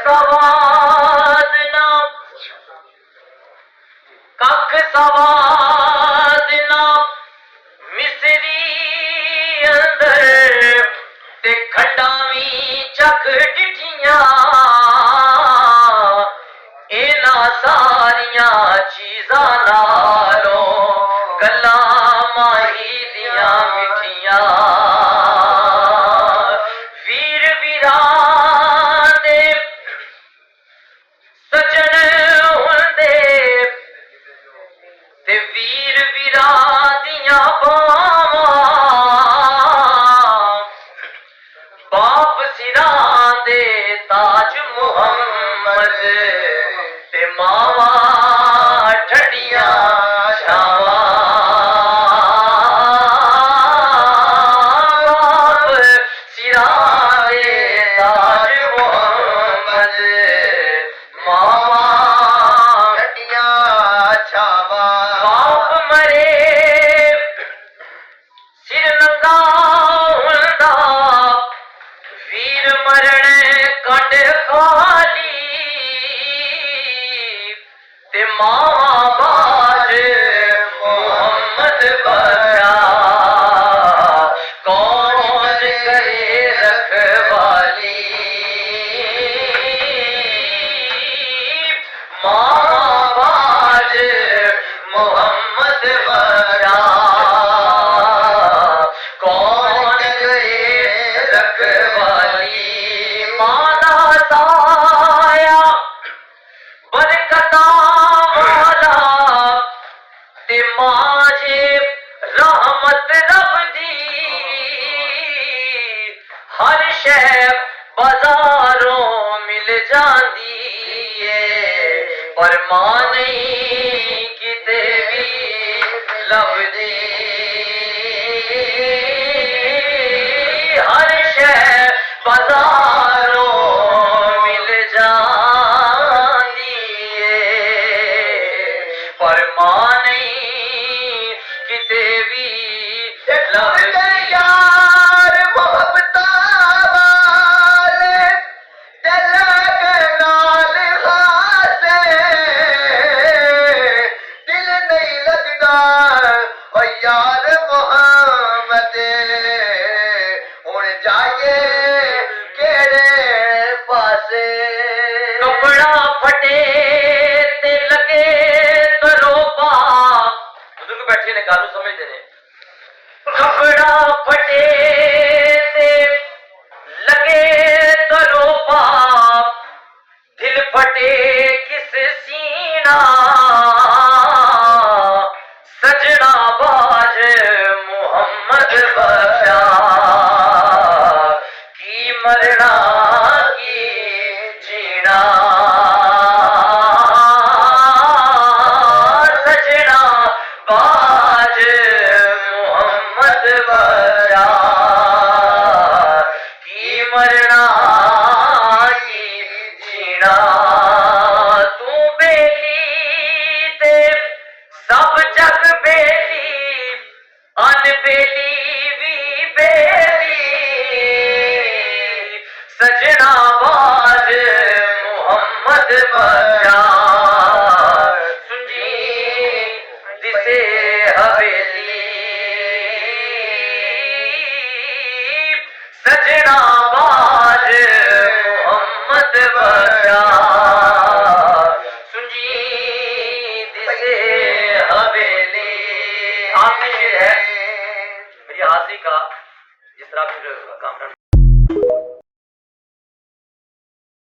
सवाद ना कख सवाद ना मिसरी अंदर ते खंडावी चक डिठियां इना सारिया चीजा नालों गल्ला माही दिया मिठिया वीर वीरां दे सजन हुंदे ते वीर वीरां दियां बाप सिरां दे ताज मुहम्मद ते मावा ठड़ियां छावां बाप सिरां दे ताज मुहम्मद मावा ठड़ियां छावां बाप मरे सिर नंगा हुंदा वीर मरण कंड खाली ते मां बाज मुहम्मद बचा कौन करे रखवाली मां बाज मुहम्मद बचा कौन करे रखवाली मादा साया बरकता वाला ते माजे रहमत रब दी हर शै बाजारों मिल जांदी है पर मां नहीं किते भी लभदी हर शै बाजारों मिल जांदी है पर मां नहीं किते भी लभदी यार मोहब्बतां वाले दिल नाल खासे दिल नहीं लगदा ओ यार मोहम्मद हुण जाइए केड़े पासे कपड़ा फटे ते लगे तरोपा बुजुर्ग बैठे ने गालू समझते ने कपड़ा फटे ते लगे तरोपा दिल फटे किस सीना सजना बाज मुहम्मद बचा की मरना की जीना सजना बाज मुहम्मद बचा की मरना की जीना तू बेली ते सब जग बेली अनबेली भी बेली सजना बाज मुहम्मद बचा सुंजी दिसे हवेली सजना बाज मुहम्मद बचा सुंजी दिसे हवेली आखिर है मेरी हाजिरी का जिस तरह फिर कामरान